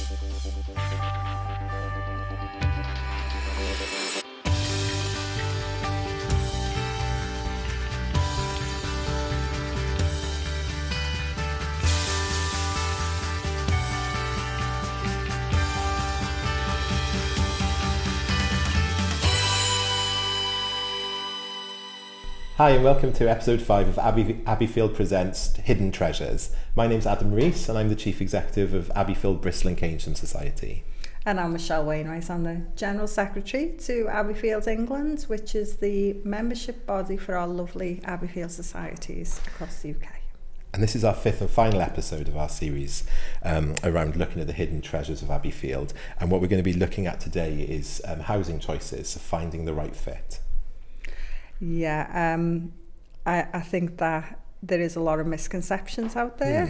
Hi and welcome to episode 5 of Abbeyfield Presents Hidden Treasures. My name's Adam Rees and I'm the Chief Executive of Abbeyfield Bristol and Keynsham Society. And I'm Michele Wainwright. I'm the General Secretary to Abbeyfield England, which is the membership body for our lovely Abbeyfield societies across the UK. And this is our 5th and final episode of our series around looking at the hidden treasures of Abbeyfield. And what we're going to be looking at today is housing choices, so finding the right fit. Yeah, I think that there is a lot of misconceptions out there.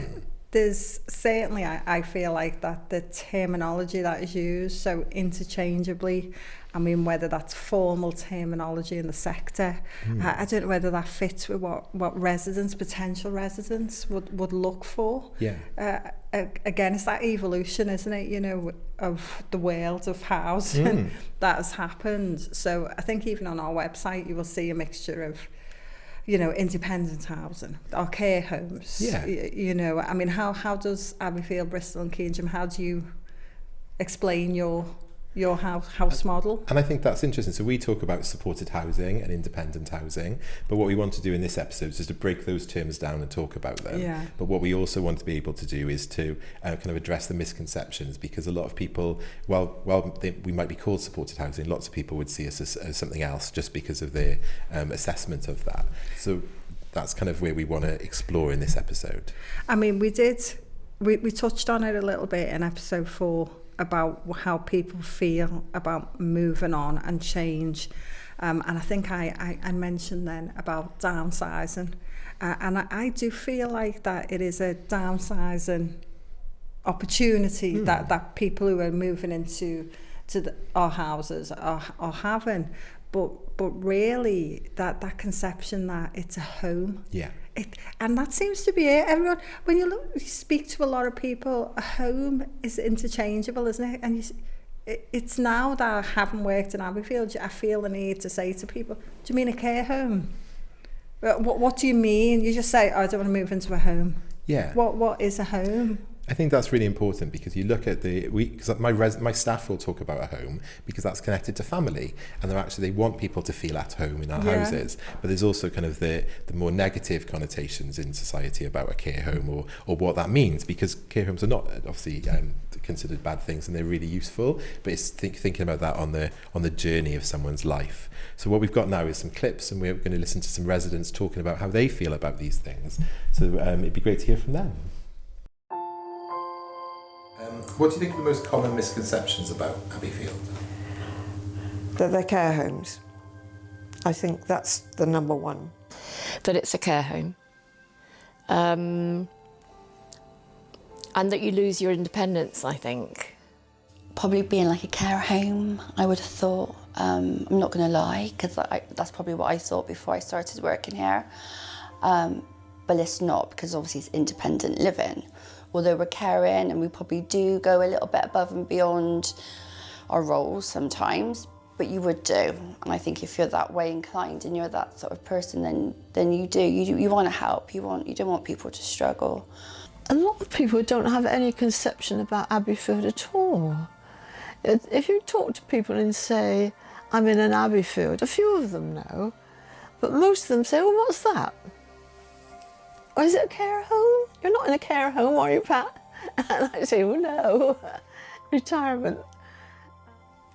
There's certainly, I feel like that the terminology that is used so interchangeably, I mean, whether that's formal terminology in the sector, I don't know whether that fits with what residents, potential residents would look for. Yeah. Again, it's that evolution, isn't it, you know, of the world of housing that has happened. So I think even on our website, you will see a mixture of, you know, independent housing, or care homes. Yeah. You know, I mean, how does Abbeyfield, Bristol and Keynsham, how do you explain your house model? And I think that's interesting. So we talk about supported housing and independent housing, but what we want to do in this episode is to break those terms down and talk about them. Yeah. But what we also want to be able to do is to kind of address the misconceptions, because a lot of people, we might be called supported housing, lots of people would see us as something else just because of their assessment of that. So that's kind of where we want to explore in this episode. I mean, we touched on it a little bit in episode 4 about how people feel about moving on and change. And I think I mentioned then about downsizing. And I do feel like that it is a downsizing opportunity that people who are moving into our houses are having. But really, that conception that it's a home. Yeah. And that seems to be it. Everyone, when you speak to a lot of people, a home is interchangeable, isn't it? And it's now that I haven't worked in Abbeyfield, I feel the need to say to people, do you mean a care home? What do you mean? You just say, I don't want to move into a home. Yeah. What is a home? I think that's really important, because you look at because my staff will talk about a home because that's connected to family, and they want people to feel at home in our houses. But there's also kind of the more negative connotations in society about a care home or what that means, because care homes are not obviously considered bad things, and they're really useful. But it's thinking about that on the journey of someone's life. So what we've got now is some clips, and we're going to listen to some residents talking about how they feel about these things. So it'd be great to hear from them. What do you think are the most common misconceptions about Abbeyfield? That they're care homes. I think that's the number one. That it's a care home. And that you lose your independence, I think. Probably being like a care home, I would have thought. I'm not going to lie, because that's probably what I thought before I started working here. But it's not, because obviously it's independent living. Although we're caring, and we probably do go a little bit above and beyond our roles sometimes, but you would do. And I think if you're that way inclined and you're that sort of person, then you do. You want to help. You don't want people to struggle. A lot of people don't have any conception about Abbeyfield at all. If you talk to people and say, I'm in an Abbeyfield, a few of them know, but most of them say, well, what's that? Or is it a care home? You're not in a care home, are you, Pat? And I say, well, no, retirement.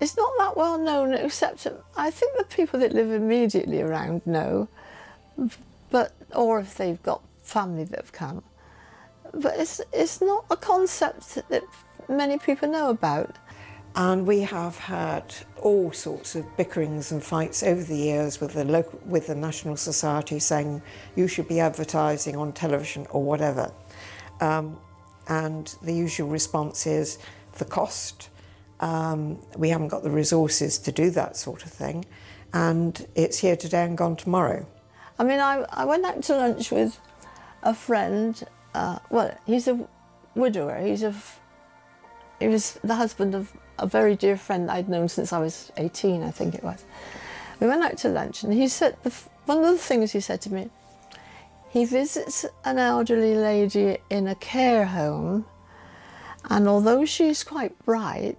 It's not that well known, except I think the people that live immediately around know, or if they've got family that have come. But it's not a concept that many people know about. And we have had all sorts of bickerings and fights over the years with the National Society saying you should be advertising on television or whatever. And the usual response is the cost. We haven't got the resources to do that sort of thing. And it's here today and gone tomorrow. I mean, I went out to lunch with a friend. Well, he's a widower. He was the husband of a very dear friend I'd known since I was 18, I think it was. We went out to lunch and he said, one of the things he said to me, he visits an elderly lady in a care home, and although she's quite bright,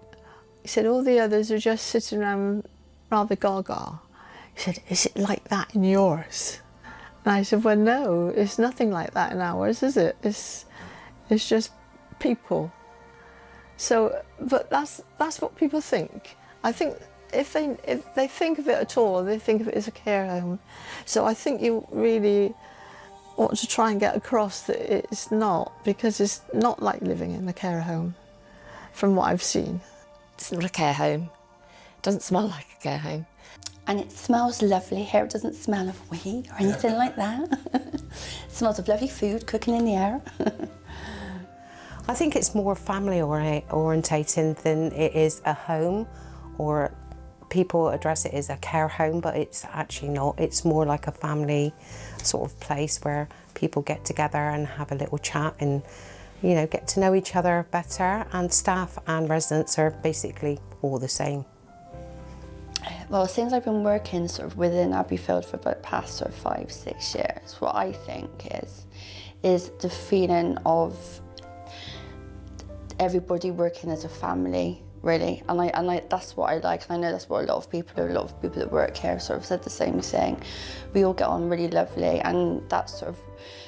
he said all the others are just sitting around rather gaga. He said, is it like that in yours? And I said, well, no, it's nothing like that in ours, is it? It's just people. So, but that's what people think. I think if they think of it at all, they think of it as a care home. So I think you really ought to try and get across that it's not, because it's not like living in a care home, from what I've seen. It's not a care home. It doesn't smell like a care home. And it smells lovely here. It doesn't smell of wee or anything like that. It smells of lovely food cooking in the air. I think it's more family orientating than it is a home, or people address it as a care home, but it's actually not. It's more like a family sort of place where people get together and have a little chat and, you know, get to know each other better, and staff and residents are basically all the same. Well, since I've been working sort of within Abbeyfield for about the past sort of 5-6 years, what I think is the feeling of everybody working as a family, really, and I that's what I like, and I know that's what a lot of people that work here sort of said the same thing. We all get on really lovely, and that sort of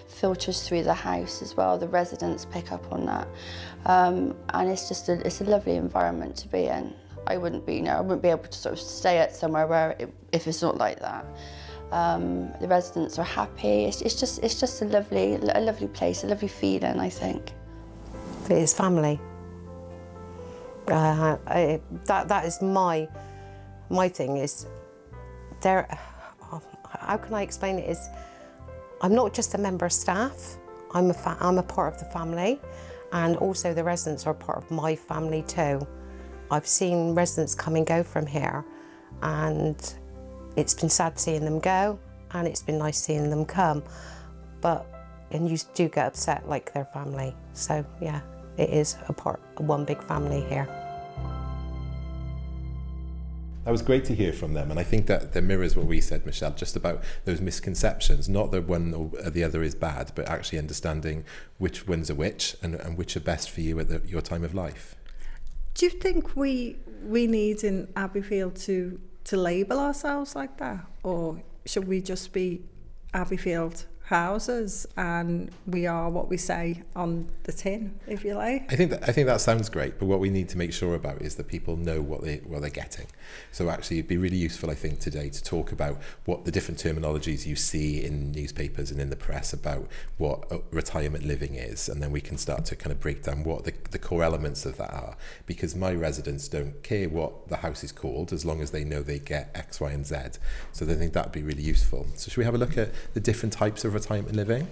filters through the house as well. The residents pick up on that, and it's just it's a lovely environment to be in. I wouldn't be able to sort of stay at somewhere where if it's not like that. The residents are happy. It's just a lovely place, a lovely feeling, I think. It is family. That is my thing. Is there? How can I explain it? Is I'm not just a member of staff. I'm a part of the family, and also the residents are part of my family too. I've seen residents come and go from here, and it's been sad seeing them go, and it's been nice seeing them come. And you do get upset like their family. So yeah, it is one big family here. That was great to hear from them, and I think that mirrors what we said, Michele, just about those misconceptions. Not that one or the other is bad, but actually understanding which ones are which and which are best for you at your time of life. Do you think we need in Abbeyfield to label ourselves like that, or should we just be Abbeyfield houses and we are what we say on the tin, if you like? I think that sounds great, but what we need to make sure about is that people know what they're getting. So actually it'd be really useful, I think, today to talk about what the different terminologies you see in newspapers and in the press about what retirement living is, and then we can start to kind of break down what the core elements of that are, because my residents don't care what the house is called as long as they know they get X, Y and Z. So I think that'd be really useful. So should we have a look at the different types of retirement living?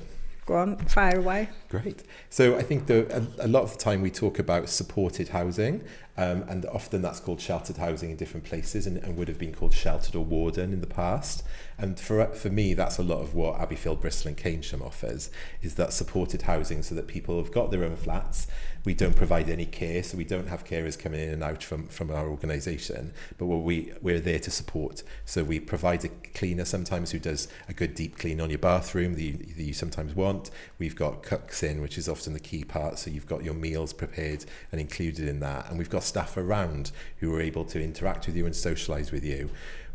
Go on, fire away. Great. So I think a lot of the time we talk about supported housing, and often that's called sheltered housing in different places, and would have been called sheltered or warden in the past. And for me, that's a lot of what Abbeyfield, Bristol and Keynsham offers, is that supported housing so that people have got their own flats. We don't provide any care, so we don't have carers coming in and out from our organisation, but we're there to support. So we provide a cleaner sometimes who does a good deep clean on your bathroom that you sometimes want. We've got cooks in, which is often the key part, so you've got your meals prepared and included in that, and we've got staff around who are able to interact with you and socialise with you.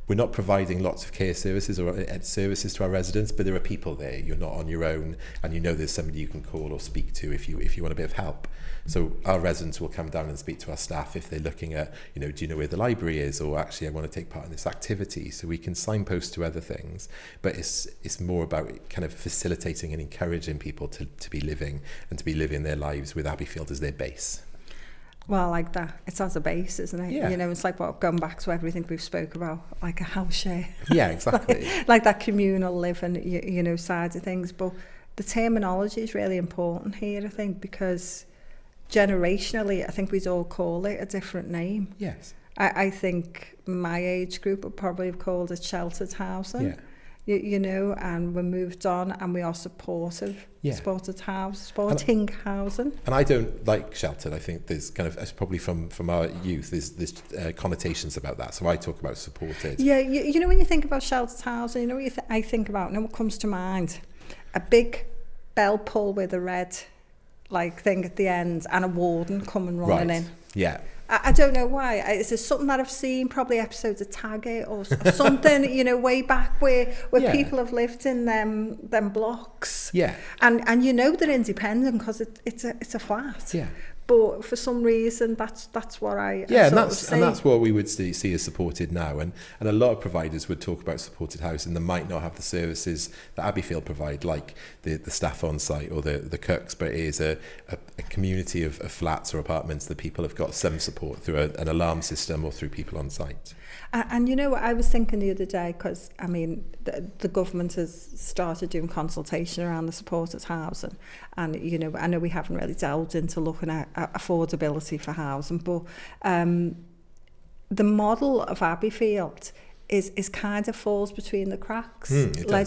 We're not providing lots of care services or services to our residents, but there are people there. You're not on your own, and you know there's somebody you can call or speak to if you want a bit of help. So our residents will come down and speak to our staff if they're looking at, do you know where the library is, or actually I want to take part in this activity. So we can signpost to other things, but it's more about kind of facilitating and encouraging people to be living and to be living their lives with Abbeyfield as their base. Well, like that, it's as a base, isn't it? Yeah. It's like going back to everything we've spoke about, like a house share. Yeah, exactly. like that communal living, side of things. But the terminology is really important here, I think, because generationally, I think we'd all call it a different name. Yes. I think my age group would probably have called it sheltered housing. you know, and we moved on, and we are supporting housing. And I don't like sheltered. I think there's kind of, it's probably from our youth, there's connotations about that. So I talk about supported. Yeah, you know, when you think about sheltered housing, you know what I think about, you know what comes to mind? A big bell pull with a red thing at the end, and a warden coming running in. Yeah. I don't know why. Is there something that I've seen, probably episodes of Taggart or something, you know, way back where people have lived in them blocks. Yeah. And you know they're independent because it's a flat. Yeah. But for some reason, that's what I and that's what we would see as supported now. And a lot of providers would talk about supported housing that might not have the services that Abbeyfield provide, like the staff on site or the cooks, but it is a community of flats or apartments that people have got some support through an alarm system or through people on site. And you know what I was thinking the other day, because I mean the government has started doing consultation around the supported housing, and you know, I know we haven't really delved into looking at affordability for housing, but the model of Abbeyfield is kind of falls between the cracks,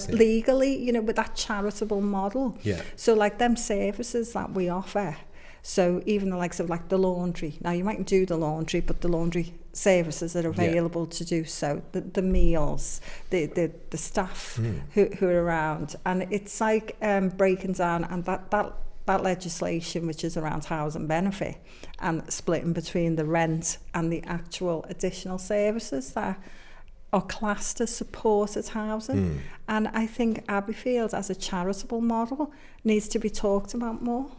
legally, you know, with that charitable model. Yeah. So like them services that we offer. So even the likes of like the laundry. Now you mightn't do the laundry, but the laundry services that are available to do so. The meals, the staff who are around, and it's like breaking down and that legislation which is around housing benefit and splitting between the rent and the actual additional services that are classed as supported housing. And I think Abbeyfield as a charitable model needs to be talked about more.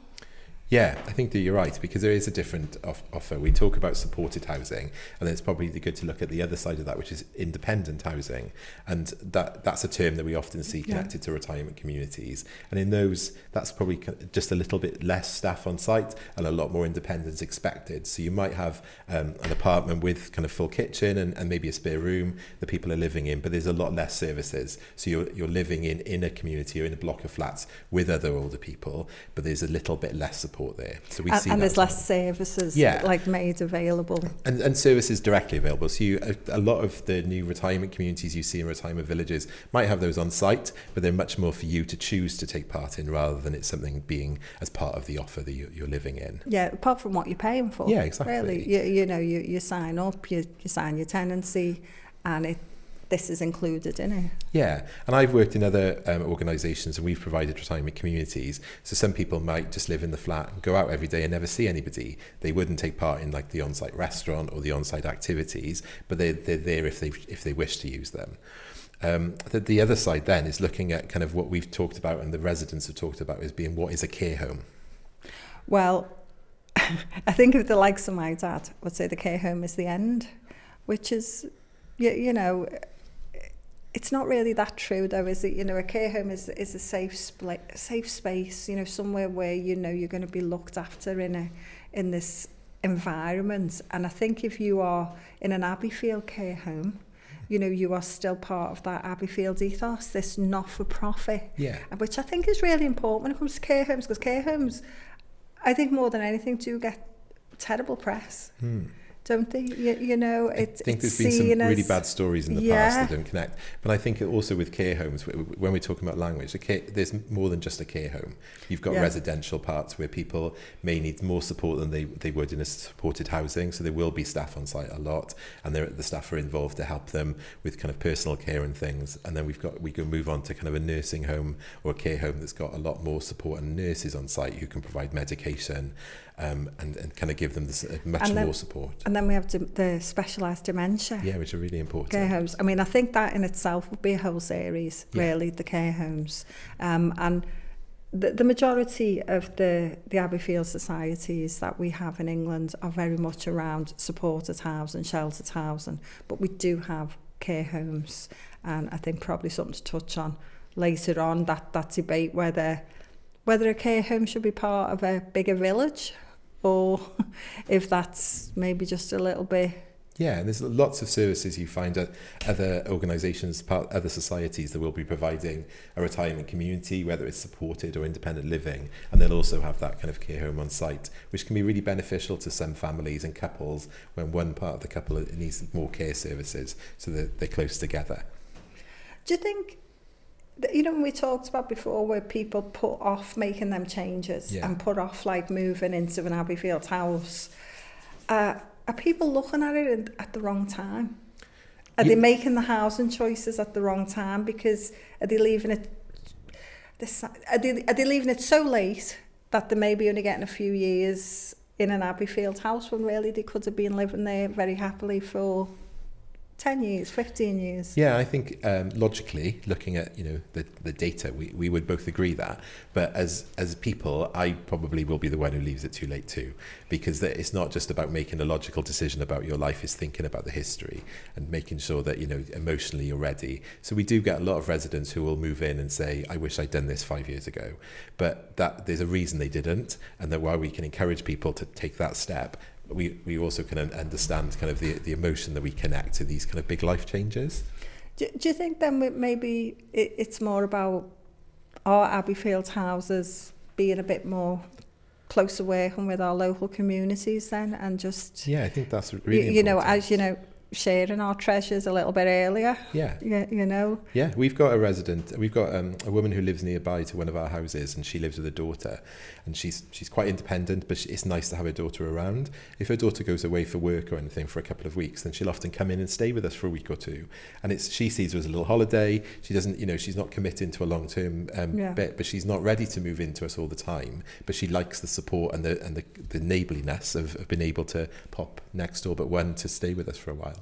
Yeah, I think that you're right, because there is a different offer. We talk about supported housing, and it's probably good to look at the other side of that, which is independent housing. And that's a term that we often see connected to retirement communities. And in those, that's probably just a little bit less staff on site and a lot more independence expected. So you might have an apartment with kind of full kitchen and maybe a spare room that people are living in, but there's a lot less services. So you're living in a community or in a block of flats with other older people, but there's a little bit less support there. So we see and there's less services like made available. And services directly available. So a lot of the new retirement communities you see in retirement villages might have those on site, but they're much more for you to choose to take part in rather than it's something being as part of the offer that you're living in. Yeah, apart from what you're paying for. Yeah, exactly. Really, you know, you sign up, you sign your tenancy, and this is included in it. Yeah, and I've worked in other organisations and we've provided retirement communities. So some people might just live in the flat and go out every day and never see anybody. They wouldn't take part in like the on-site restaurant or the on-site activities, but they're there if they wish to use them. The other side then is looking at kind of what we've talked about and the residents have talked about as being what is a care home. Well, I think of the likes of my dad would say the care home is the end, which is, you know, it's not really that true though, is it? You know, a care home is a safe space, you know, somewhere where you know you're going to be looked after in this environment. And I think if you are in an Abbeyfield care home, you know, you are still part of that Abbeyfield ethos, this not-for-profit, which I think is really important when it comes to care homes, because care homes, I think more than anything, do get terrible press. Don't they? You know, I think there's been some really bad stories in the past that don't connect. But I think also with care homes, when we're talking about language, there's more than just a care home. You've got residential parts where people may need more support than they would in a supported housing. So there will be staff on site a lot, and the staff are involved to help them with kind of personal care and things. And then we can move on to kind of a nursing home or a care home that's got a lot more support and nurses on site who can provide medication and kind of give them much more support. And then we have the specialised dementia. Yeah, which are really important. Care homes. I mean, I think that in itself would be a whole series, really, the care homes. And the majority of the Abbeyfield societies that we have in England are very much around supported housing, sheltered housing, but we do have care homes. And I think probably something to touch on later on, that debate whether a care home should be part of a bigger village or if that's maybe just a little bit. Yeah, and there's lots of services you find at other organisations, other societies that will be providing a retirement community, whether it's supported or independent living, and they'll also have that kind of care home on site, which can be really beneficial to some families and couples when one part of the couple needs more care services, so that they're close together. Do you think You know, when we talked about before where people put off making them changes and put off like moving into an Abbeyfield house, are people looking at it at the wrong time? Are they making the housing choices at the wrong time? Because are they leaving it are they leaving it so late that they may be only getting a few years in an Abbeyfield house when really they could have been living there very happily for 10 years, 15 years. Yeah, I think logically, looking at the data, we would both agree that. But as people, I probably will be the one who leaves it too late too, because it's not just about making a logical decision about your life, it's thinking about the history and making sure that emotionally you're ready. So we do get a lot of residents who will move in and say, I wish I'd done this 5 years ago, but that there's a reason they didn't, and that while we can encourage people to take that step, we also can understand kind of the emotion that we connect to these kind of big life changes. Do you think then maybe it's more about our Abbeyfield houses being a bit more closer working with our local communities then, and just I think that's really important. Sharing our treasures a little bit earlier. Yeah, we've got a woman who lives nearby to one of our houses, and she lives with a daughter, and she's quite independent, but it's nice to have her daughter around. If her daughter goes away for work or anything for a couple of weeks, then she'll often come in and stay with us for a week or two, and she sees it as a little holiday. She doesn't, she's not committing to a long-term bit, but she's not ready to move into us all the time, but she likes the support and the neighbourliness of being able to pop next door but one to stay with us for a while.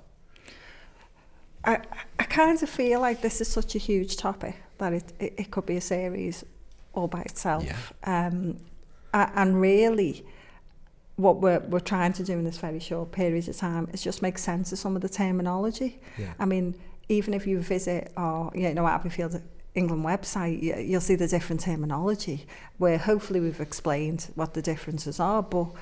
I kind of feel like this is such a huge topic that it could be a series all by itself. And really, what we're trying to do in this very short period of time is just make sense of some of the terminology. Yeah. I mean, even if you visit our, Abbeyfield England website, you'll see the different terminology, where hopefully we've explained what the differences are, but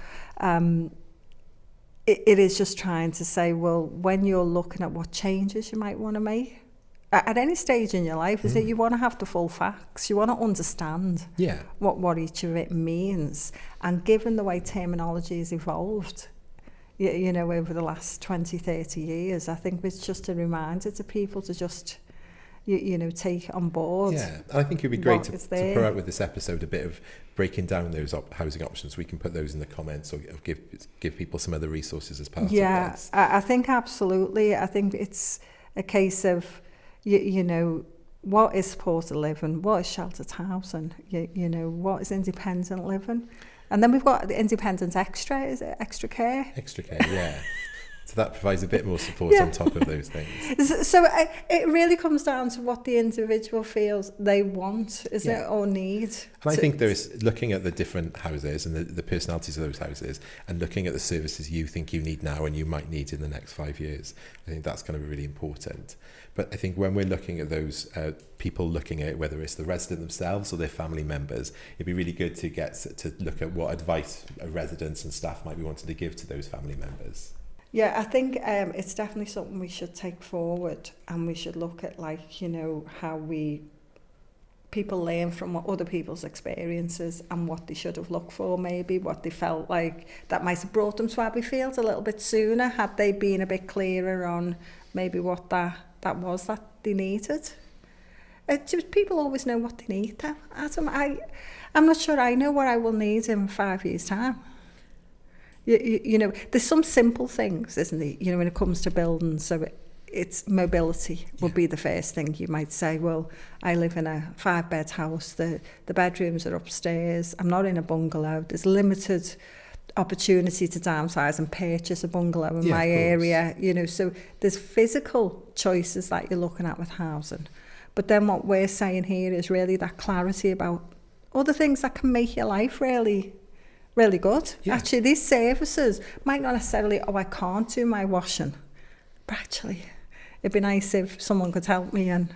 it is just trying to say, well, when you're looking at what changes you might want to make at any stage in your life, is that you want to have the full facts, you want to understand what each of it means. And given the way terminology has evolved, over the last 20, 30 years, I think it's just a reminder to people to just take on board. Yeah, I think it'd be great to put out with this episode a bit of breaking down those housing options. We can put those in the comments or give people some other resources as part of this. Yeah, I think absolutely. I think it's a case of, what is supported living, what is sheltered housing, what is independent living. And then we've got the independent extra, is it extra care? Extra care, yeah. So that provides a bit more support on top of those things. So it really comes down to what the individual feels they want, isn't it, or need. And I think there's looking at the different houses and the personalities of those houses, and looking at the services you think you need now and you might need in the next 5 years. I think that's kind of really important. But I think when we're looking at those people looking at it, whether it's the resident themselves or their family members, it'd be really good to get to look at what advice residents and staff might be wanting to give to those family members. Yeah, I think it's definitely something we should take forward, and we should look at how people learn from what other people's experiences and what they should have looked for, maybe what they felt like that might have brought them to Abbeyfield a little bit sooner, had they been a bit clearer on maybe what that was that they needed. People always know what they need, though. Adam, I'm not sure I know what I will need in 5 years' time. There's some simple things, isn't there, when it comes to buildings. So it's mobility would be the first thing you might say. Well, I live in a 5-bed house. The bedrooms are upstairs. I'm not in a bungalow. There's limited opportunity to downsize and purchase a bungalow in my area. So there's physical choices that you're looking at with housing. But then what we're saying here is really that clarity about other things that can make your life really good. Yeah. Actually, these services might not necessarily, I can't do my washing, but actually it'd be nice if someone could help me. And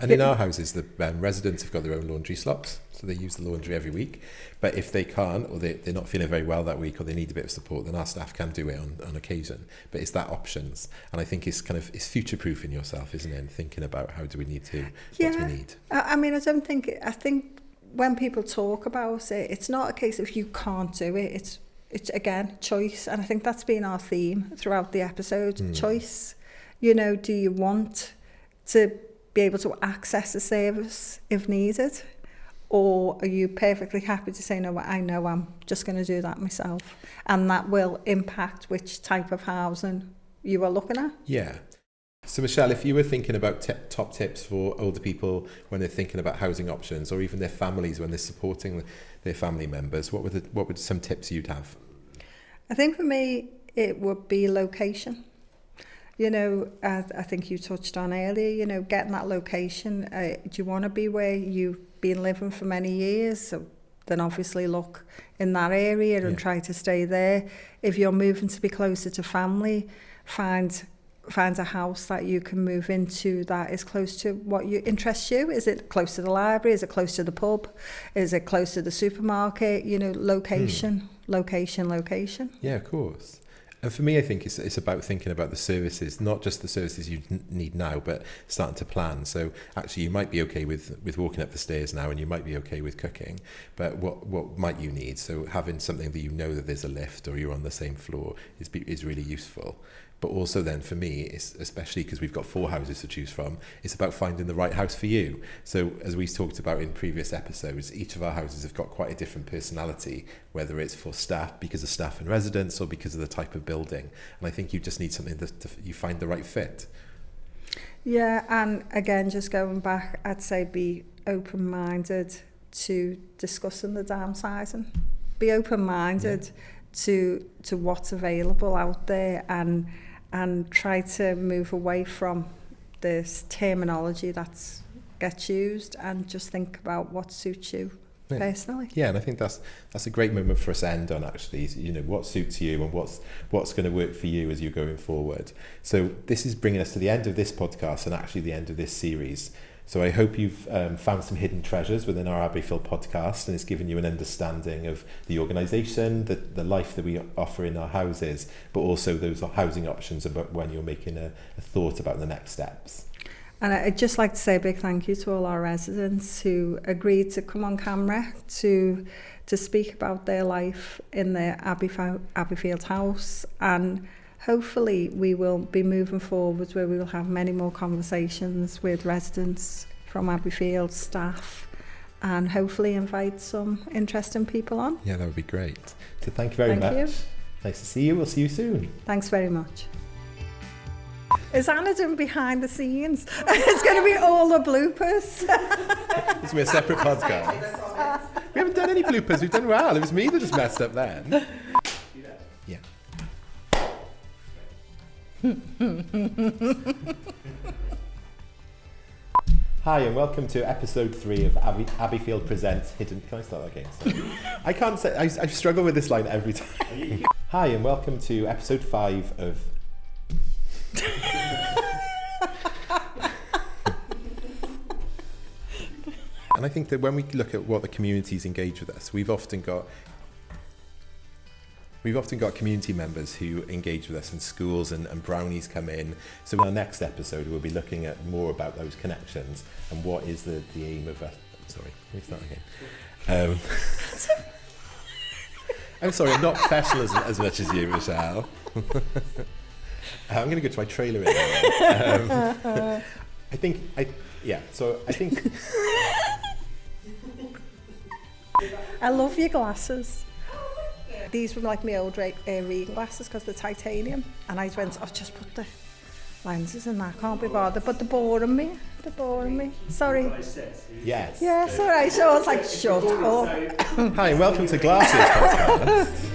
in our houses, the residents have got their own laundry slops, so they use the laundry every week. But if they can't, or they're not feeling very well that week, or they need a bit of support, then our staff can do it on occasion. But it's that options, and I think it's future-proofing yourself, isn't it? And thinking about how do we need to, what do we need? I think when people talk about it, it's not a case of you can't do it. It's again choice, and I think that's been our theme throughout the episode. Choice. Do you want to be able to access a service if needed? Or are you perfectly happy to say, no, I know I'm just going to do that myself? And that will impact which type of housing you are looking at? Yeah. So Michele, if you were thinking about top tips for older people when they're thinking about housing options, or even their families when they're supporting their family members, what would some tips you'd have? I think for me, it would be location. You know, I think you touched on earlier, you know, getting that location. Do you want to be where you've been living for many years? So then obviously look in that area and try to stay there. If you're moving to be closer to family, find a house that you can move into that is close to what interests you. Is it close to the library? Is it close to the pub? Is it close to the supermarket? You know, location. Yeah, of course. And for me, I think it's about thinking about the services, not just the services you need now, but starting to plan. So actually, you might be okay with walking up the stairs now, and you might be okay with cooking, but what might you need? So having something that you know that there's a lift or you're on the same floor is really useful. But also then for me, it's especially because we've got 4 houses to choose from, it's about finding the right house for you. So as we talked about in previous episodes, each of our houses have got quite a different personality, whether it's for staff, because of staff and residents, or because of the type of building. And I think you just need something that you find the right fit. Yeah, and again, just going back, I'd say be open-minded to discussing the downsizing. Be open-minded to what's available out there, and try to move away from this terminology that gets used, and just think about what suits you personally. Yeah, and I think that's a great moment for us to end on, actually. You know, what suits you and what's going to work for you as you're going forward. So this is bringing us to the end of this podcast, and actually the end of this series. So I hope you've found some hidden treasures within our Abbeyfield podcast, and it's given you an understanding of the organisation, the life that we offer in our houses, but also those housing options about when you're making a thought about the next steps. And I'd just like to say a big thank you to all our residents who agreed to come on camera to speak about their life in their Abbeyfield house, and hopefully we will be moving forward where we will have many more conversations with residents from Abbeyfield, staff, and hopefully invite some interesting people on. Yeah, that would be great. So thank you very much. You. Nice to see you. We'll see you soon. Thanks very much. Is Anna doing behind the scenes? It's going to be all the bloopers. It's going to be a separate podcast. We haven't done any bloopers. We've done well. It was me that just messed up then. Yeah. Hi, and welcome to episode 3 of Abbeyfield Presents Hidden... Can I start that again? Sorry. I can't say... I struggle with this line every time. Hi, and welcome to episode 5 of... And I think that when we look at what the communities engage with us, we've often got community members who engage with us in schools, and brownies come in. So in our next episode, we'll be looking at more about those connections and what is the aim of us. Sorry, let me start again. I'm sorry, I'm not professional as much as you, Michele. I'm going to go to my trailer in a I think I love your glasses. These were like my old reading glasses because they're titanium, and I went, I'll just put the lenses in that, can't be bothered, but they're boring me. Sorry. Yes. Yeah, it's all right. So I was like, shut up. Hi, and welcome to Glasses Podcast.